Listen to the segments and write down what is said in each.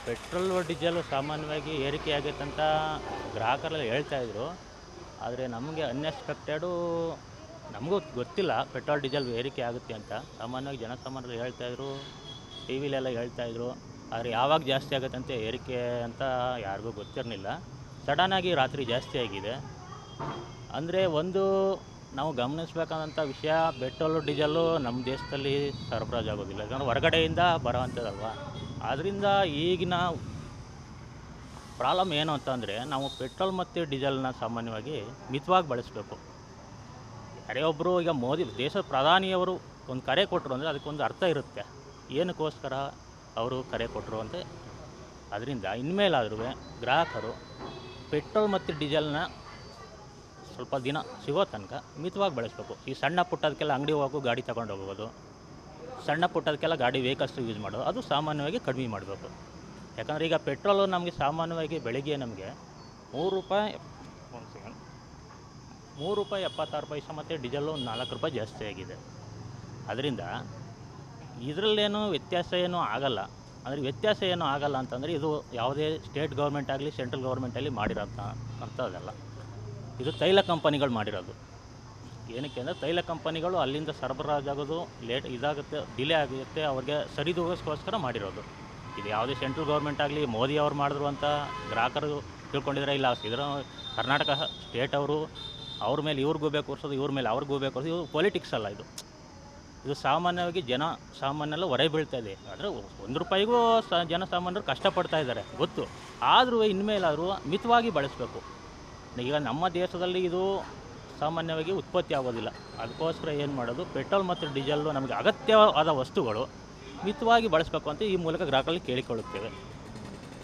Petrol diesel ಸಾಮಾನ್ಯವಾಗಿ ಏರಿಕೆ ಆಗೈತೆ ಅಂತ ಗ್ರಾಹಕರೆಲ್ಲ ಹೇಳ್ತಾಯಿದ್ರು. ಆದರೆ ನಮಗೆ ಅನ್ಎಕ್ಸ್ಪೆಕ್ಟೆಡು ನಮಗೂ ಗೊತ್ತಿಲ್ಲ ಪೆಟ್ರೋಲ್ ಡೀಸೆಲ್ ಏರಿಕೆ ಆಗುತ್ತೆ ಅಂತ. ಸಾಮಾನ್ಯವಾಗಿ ಜನಸಾಮಾನ್ಯರು ಹೇಳ್ತಾಯಿದ್ರು, ಟಿ ವಿಲೆಲ್ಲ ಹೇಳ್ತಾಯಿದ್ರು. ಆದರೆ ಯಾವಾಗ ಜಾಸ್ತಿ ಆಗುತ್ತೆ ಅಂತ ಏರಿಕೆ ಅಂತ ಯಾರಿಗೂ ಗೊತ್ತಿರಲಿಲ್ಲ. ಸಡನ್ನಾಗಿ ರಾತ್ರಿ ಜಾಸ್ತಿ ಆಗಿದೆ. ಅಂದರೆ ಒಂದು ನಾವು ಗಮನಿಸಬೇಕಾದಂಥ ವಿಷಯ, ಪೆಟ್ರೋಲು ಡೀಸೆಲ್ಲು ನಮ್ಮ ದೇಶದಲ್ಲಿ ಸರಬರಾಜು ಆಗೋದಿಲ್ಲ, ಯಾಕಂದರೆ ಹೊರಗಡೆಯಿಂದ ಬರೋವಂಥದ್ದಲ್ವ. ಆದ್ದರಿಂದ ಈಗಿನ ಪ್ರಾಬ್ಲಮ್ ಏನು ಅಂತಂದರೆ, ನಾವು ಪೆಟ್ರೋಲ್ ಮತ್ತು ಡೀಸೆಲ್ನ ಸಾಮಾನ್ಯವಾಗಿ ಮಿತವಾಗಿ ಬಳಸಬೇಕು. ಯಾರೇ ಒಬ್ಬರು ಈಗ ಮೋದಿ ದೇಶದ ಪ್ರಧಾನಿಯವರು ಒಂದು ಕರೆ ಕೊಟ್ಟರು ಅಂದರೆ ಅದಕ್ಕೊಂದು ಅರ್ಥ ಇರುತ್ತೆ, ಏನಕ್ಕೋಸ್ಕರ ಅವರು ಕರೆ ಕೊಟ್ಟರು ಅಂತ. ಅದರಿಂದ ಇನ್ಮೇಲಾದರೂ ಗ್ರಾಹಕರು ಪೆಟ್ರೋಲ್ ಮತ್ತು ಡೀಸೆಲ್ನ ಸ್ವಲ್ಪ ದಿನ ಸಿಗೋ ತನಕ ಮಿತವಾಗಿ ಬಳಸಬೇಕು. ಈ ಸಣ್ಣ ಪುಟ್ಟದಕ್ಕೆಲ್ಲ ಅಂಗಡಿ ಹೋಗೋ ಗಾಡಿ ತಗೊಂಡು ಹೋಗ್ಬೋದು, ಸಣ್ಣ ಪುಟ್ಟದಕ್ಕೆಲ್ಲ ಗಾಡಿ ವೆಹಿಕಲ್ಸ್ ಯೂಸ್ ಮಾಡೋದು, ಅದು ಸಾಮಾನ್ಯವಾಗಿ ಕಡಿಮೆ ಮಾಡಬೇಕು. ಯಾಕಂದರೆ ಈಗ ಪೆಟ್ರೋಲು ನಮಗೆ ಸಾಮಾನ್ಯವಾಗಿ ಬೆಳಗ್ಗೆ ನಮಗೆ ₹3.76 ಮತ್ತು ಡೀಸೆಲ್ಲು ಒಂದು ₹4 ಜಾಸ್ತಿ ಆಗಿದೆ. ಅದರಿಂದ ಇದರಲ್ಲೇನು ವ್ಯತ್ಯಾಸ ಏನೂ ಆಗಲ್ಲ. ಅಂದರೆ ವ್ಯತ್ಯಾಸ ಏನೂ ಆಗಲ್ಲ ಅಂತಂದರೆ, ಇದು ಯಾವುದೇ ಸ್ಟೇಟ್ ಗೌರ್ಮೆಂಟ್ ಆಗಲಿ ಸೆಂಟ್ರಲ್ ಗೌರ್ಮೆಂಟಲ್ಲಿ ಅಂಥದ್ದಲ್ಲ. ಇದು ತೈಲ ಕಂಪನಿಗಳು ಮಾಡಿರೋದು. ಏನಕ್ಕೆ ಅಂದರೆ ತೈಲ ಕಂಪನಿಗಳು ಅಲ್ಲಿಂದ ಸರಬರಾಜಾಗೋದು ಡಿಲೇ ಆಗುತ್ತೆ, ಅವ್ರಿಗೆ ಸರಿದೂಗಿಸ್ಕೋಸ್ಕರ ಮಾಡಿರೋದು. ಇದು ಯಾವುದೇ ಸೆಂಟ್ರಲ್ ಗೌರ್ಮೆಂಟ್ ಆಗಲಿ ಮೋದಿ ಅವ್ರು ಮಾಡಿದ್ರು ಅಂತ ಗ್ರಾಹಕರು ತಿಳ್ಕೊಂಡಿದ್ರೆ ಇಲ್ಲ. ಕರ್ನಾಟಕ ಸ್ಟೇಟ್ ಅವರು ಅವ್ರ ಮೇಲೆ ಇವ್ರಿಗೂ ಬೇಕು ಕೂರಿಸೋದು, ಇವ್ರ ಮೇಲೆ ಅವ್ರಿಗೂ ಬೇಕು ಕೂರಿಸೋದು. ಇದು ಪೊಲಿಟಿಕ್ಸ್ ಅಲ್ಲ, ಇದು ಸಾಮಾನ್ಯವಾಗಿ ಜನಸಾಮಾನ್ಯರೆಲ್ಲ ಹೊರೆ ಬೀಳ್ತಾ ಇದೆ. ಆದರೆ ₹1ಗೂ ಜನಸಾಮಾನ್ಯರು ಕಷ್ಟಪಡ್ತಾ ಇದ್ದಾರೆ ಗೊತ್ತು. ಆದರೂ ಇನ್ಮೇಲಾದರೂ ಮಿತವಾಗಿ ಬಳಸಬೇಕು. ಈಗ ನಮ್ಮ ದೇಶದಲ್ಲಿ ಇದು ಸಾಮಾನ್ಯವಾಗಿ ಉತ್ಪತ್ತಿ ಆಗೋದಿಲ್ಲ. ಅದಕ್ಕೋಸ್ಕರ ಏನು ಮಾಡೋದು, ಪೆಟ್ರೋಲ್ ಮತ್ತು ಡೀಸೆಲ್ಲು ನಮಗೆ ಅಗತ್ಯವಾದ ವಸ್ತುಗಳು ಮಿತವಾಗಿ ಬಳಸಬೇಕು ಅಂತ ಈ ಮೂಲಕ ಗ್ರಾಹಕರಲ್ಲಿ ಕೇಳಿಕೊಳ್ಳುತ್ತೇವೆ.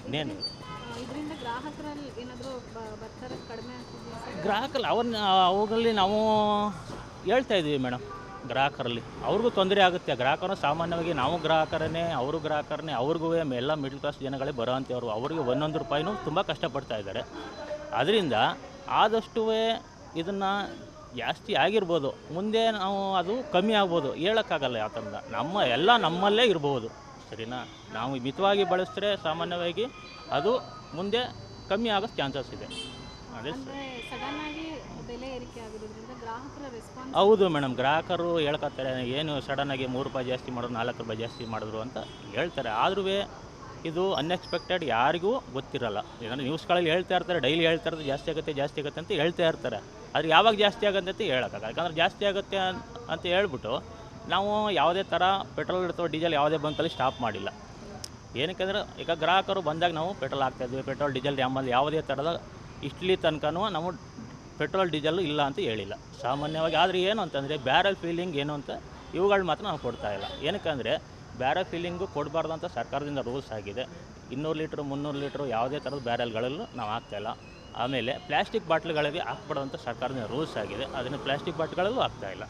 ಇನ್ನೇನು ಗ್ರಾಹಕರಲ್ಲಿ ಅವುಗಳಲ್ಲಿ ನಾವು ಹೇಳ್ತಾ ಇದ್ದೀವಿ ಮೇಡಮ್. ಗ್ರಾಹಕರಲ್ಲಿ ಅವ್ರಿಗೂ ತೊಂದರೆ ಆಗುತ್ತೆ. ಗ್ರಾಹಕರು ಸಾಮಾನ್ಯವಾಗಿ ನಾವು ಗ್ರಾಹಕರನ್ನೇ, ಅವರು ಗ್ರಾಹಕರನ್ನೇ, ಅವ್ರಿಗೂ ಎಲ್ಲ ಮಿಡ್ಲ್ ಕ್ಲಾಸ್ ಜನಗಳೇ ಬರೋವಂಥವ್ರು. ಅವರಿಗೆ ₹1 ತುಂಬ ಕಷ್ಟಪಡ್ತಾ ಇದ್ದಾರೆ. ಅದರಿಂದ ಆದಷ್ಟು ಇದನ್ನು ಜಾಸ್ತಿ ಆಗಿರ್ಬೋದು, ಮುಂದೆ ನಾವು ಅದು ಕಮ್ಮಿ ಆಗ್ಬೋದು, ಹೇಳೋಕ್ಕಾಗಲ್ಲ. ಯಾಕಂದ್ರೆ ನಮ್ಮಲ್ಲೇ ಇರ್ಬೋದು, ಸರಿನಾ. ನಾವು ಮಿತವಾಗಿ ಬಳಸಿದ್ರೆ ಸಾಮಾನ್ಯವಾಗಿ ಅದು ಮುಂದೆ ಕಮ್ಮಿ ಆಗೋ ಚಾನ್ಸಸ್ ಇದೆ. ಅದೇ ಹೌದು ಮೇಡಮ್, ಗ್ರಾಹಕರು ಹೇಳ್ಕೊತಾರೆ, ಏನು ಸಡನ್ನಾಗಿ ₹3 ಜಾಸ್ತಿ ಮಾಡೋದು, ₹4 ಜಾಸ್ತಿ ಮಾಡಿದ್ರು ಅಂತ ಹೇಳ್ತಾರೆ. ಆದ್ರೂ ಇದು ಅನ್ಎಕ್ಸ್ಪೆಕ್ಟೆಡ್, ಯಾರಿಗೂ ಗೊತ್ತಿರಲ್ಲ. ಏನಾದರೂ ನ್ಯೂಸ್ಗಳಲ್ಲಿ ಹೇಳ್ತಾ ಇರ್ತಾರೆ, ಡೈಲಿ ಹೇಳ್ತಾ ಇರ್ತಾರೆ ಜಾಸ್ತಿ ಆಗುತ್ತೆ ಅಂತ ಹೇಳ್ತಾ ಇರ್ತಾರೆ. ಆದರೆ ಯಾವಾಗ ಜಾಸ್ತಿ ಆಗುತ್ತೆ ಅಂತ ಹೇಳೋಕ್ಕಾಗಲ್ಲ. ಯಾಕಂದರೆ ಜಾಸ್ತಿ ಆಗುತ್ತೆ ಅಂತ ಹೇಳ್ಬಿಟ್ಟು ನಾವು ಯಾವುದೇ ಥರ ಪೆಟ್ರೋಲ್ ಅಥವಾ ಡೀಸೆಲ್ ಯಾವುದೇ ಬಂಕಲ್ಲಿ ಸ್ಟಾಪ್ ಮಾಡಿಲ್ಲ. ಏನಕ್ಕೆಂದರೆ ಈಗ ಗ್ರಾಹಕರು ಬಂದಾಗ ನಾವು ಪೆಟ್ರೋಲ್ ಹಾಕ್ತಾಯಿದ್ವಿ, ಪೆಟ್ರೋಲ್ ಡೀಸೆಲ್ ನಮ್ಮಲ್ಲಿ ಯಾವುದೇ ಥರದ ಇಷ್ಟಲಿ ತನಕನೂ ನಾವು ಪೆಟ್ರೋಲ್ ಡೀಸೆಲ್ಲು ಇಲ್ಲ ಅಂತ ಹೇಳಿಲ್ಲ ಸಾಮಾನ್ಯವಾಗಿ. ಆದರೆ ಏನು ಅಂತಂದರೆ ಬ್ಯಾರಲ್ ಫೀಲಿಂಗ್ ಏನು ಅಂತ ಇವುಗಳು ಮಾತ್ರ ನಾವು ಕೊಡ್ತಾಯಿಲ್ಲ. ಏನಕ್ಕೆಂದರೆ ಬ್ಯಾರಲ್ ಫೀಲಿಂಗು ಕೊಡಬಾರ್ದು ಅಂತ ಸರ್ಕಾರದಿಂದ ರೂಲ್ಸ್ ಆಗಿದೆ. 200 ಲೀಟ್ರು 300 ಲೀಟ್ರು ಯಾವುದೇ ಥರದ ಬ್ಯಾರಲ್ಗಳಲ್ಲೂ ನಾವು ಹಾಕ್ತಾಯಿಲ್ಲ. ಆಮೇಲೆ ಪ್ಲಾಸ್ಟಿಕ್ ಬಾಟ್ಲುಗಳಿಗೆ ಹಾಕ್ಬಾರ್ದು ಅಂತ ಸರ್ಕಾರದಿಂದ ರೂಲ್ಸ್ ಆಗಿದೆ, ಅದನ್ನು ಪ್ಲಾಸ್ಟಿಕ್ ಬಾಟ್ಲುಗಳಲ್ಲೂ ಹಾಕ್ತಾಯಿಲ್ಲ.